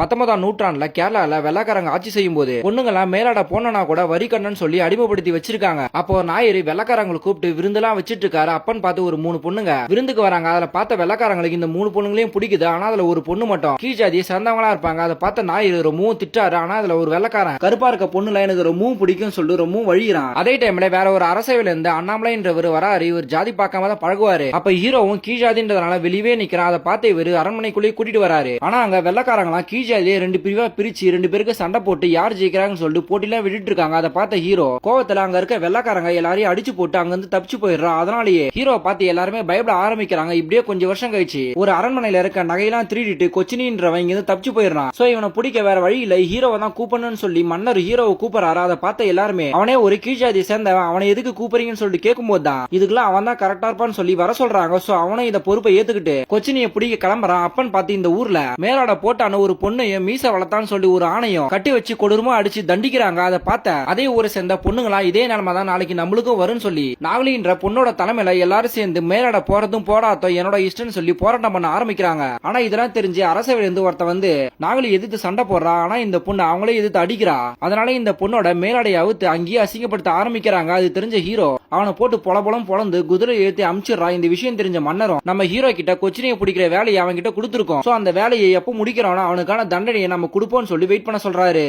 19ஆம் நூற்றாண்டுல கேரளால வெள்ளக்காரங்க ஆட்சி செய்யும் போது பொண்ணுங்கெல்லாம் மேலாட போனா கூட வரி கண்ணன்னு சொல்லி அடிமைப்படுத்தி வச்சிருக்காங்க. அப்போ நாயர் வெள்ளக்காரங்களை கூப்பிட்டு விருந்தெல்லாம் வச்சிட்டு இருக்காரு. அப்பன்னு பார்த்து ஒரு 3 பொண்ணுங்க விருந்துக்கு வராங்க. அதுல பார்த்த வெள்ளக்காரங்களுக்கு இந்த 3 பொண்ணுங்களையும் பிடிக்குது. ஆனா அதுல ஒரு பொண்ணு மட்டும் கீழ் ஜாதியை சேர்ந்தவங்களா இருப்பாங்க. அதை பார்த்த நாயர் ரொம்பவும் திட்டாரு. ஆனா அதுல ஒரு வெள்ளக்காரன் கருப்பா இருக்க பொண்ணுல எனக்கு ரொம்பவும் பிடிக்கும் சொல்லிட்டு ரொம்பவும் வழிகிறான். அதே டைம்ல வேற ஒரு அரசவையில இருந்து அண்ணாமலைன்றவர் வராரு. இவர் ஜாதி பார்க்காம தான் பழகுவாரு. அப்ப ஹீரோவும் கீழ் ஜாதின்றதுனால வெளியே நிக்கிறான். அதை பார்த்து இவர் அரண்மனைக்குள்ளேயே கூட்டிட்டு வராரு. ஆனா அங்க வெள்ளக்காரங்களாம் கீழ் ஜாதியை 2 பிரிவா பிரிச்சு 2 பேருக்கு சண்டை போட்டு யார் ஜெயிக்கிறாங்கன்னு சொல்லிட்டு போட்டிலாம் விட்டுட்டு இருக்காங்க. அதை பார்த்த ஹீரோ கோவத்துல அங்க இருக்க வெள்ளக்காரங்க எல்லாரையும் அடிச்சு போட்டு அங்க இருந்து தப்பிச்சு போயிடுறான். அதனாலேயே ஹீரோ பார்த்து எல்லாருமே பயப்பட ஆரம்பிக்கிறாங்க. இப்படியே கொஞ்சம் வருஷம் கழிச்சு ஒரு அரண்மனையில இருக்க நகையெல்லாம் திருடிட்டு கொச்சினின்றவன் இங்க இருந்து தப்பிச்சு போயிடுறான். சோ இவனை பிடிக்க வேற வழி இல்ல, ஹீரோவை தான் கூப்பிடணும்னு சொல்லி மன்னர் ஹீரோவை கூப்பிடுறாரு. அதை பார்த்த எல்லாருமே அவனே ஒரு கீழ் ஜாதியை சேர்ந்தவன், அவனை எதுக்கு கூப்பிடுறீங்கன்னு சொல்லிட்டு கேட்கும் போது தான் இதுக்கெல்லாம் அவன் தான் கரெக்டா இருப்பான்னு சொல்லி வர சொல்றாங்க. சோ அவனும் இந்த பொறுப்பை ஏத்துக்கிட்டு கொச்சினியை பிடிக்க கிளம்புறான். அப்பன்னு பார்த்து இந்த ஊர்ல மேலாட போட்டான ஒரு பொண்ணையும் மீச வளர்த்தான்னு சொல்லி ஒரு ஆணையம் கட்டி வச்சு கொடூரமா அடிச்சு தண்டிக்கிறாங்க. அதை பார்த்த அதே ஊரை சேர்ந்த பொண்ணுங்களா இதே நிலைமை தான் நாளைக்கு நம்மளுக்கும் வரும்னு சொல்லி நாகலின்ற பொண்ணோட தலைமையில எல்லாரும் சேர்ந்து மேலாட போறதும் போடாதோ என்னோட இஷ்டம்னு சொல்லி போராட்டம் பண்ண ஆரம்பிக்கிறாங்க. ஆனா இதெல்லாம் தெரிஞ்சு அரசவையில இருந்து ஒருத்த வந்து நாகலி எதிர்த்து சண்டை போடுறா. ஆனா இந்த பொண்ணு அவங்களே எதிர்த்து அடிக்கிறா. அதனால இந்த பொண்ணோட மேலாடையை அவுத்து அங்கேயே அசிங்கப்படுத்த ஆரம்பிக்கிறாங்க. அது தெரிஞ்ச ஹீரோ அவனை போட்டு பொலபொலம் பொழந்து குதிரை ஏற்றி அமிச்சிடறா. இந்த விஷயம் தெரிஞ்ச மன்னரும் நம்ம ஹீரோ கிட்ட கொச்சினியை பிடிக்கிற வேலையை அவன் கிட்ட கொடுத்துருக்கோம். சோ அந்த வேலையை எப்ப முடிக்கிறானோ அவனுக்கான தண்டனையை நம்ம கொடுப்போம்னு சொல்லி வெயிட் பண்ண சொல்றாரு.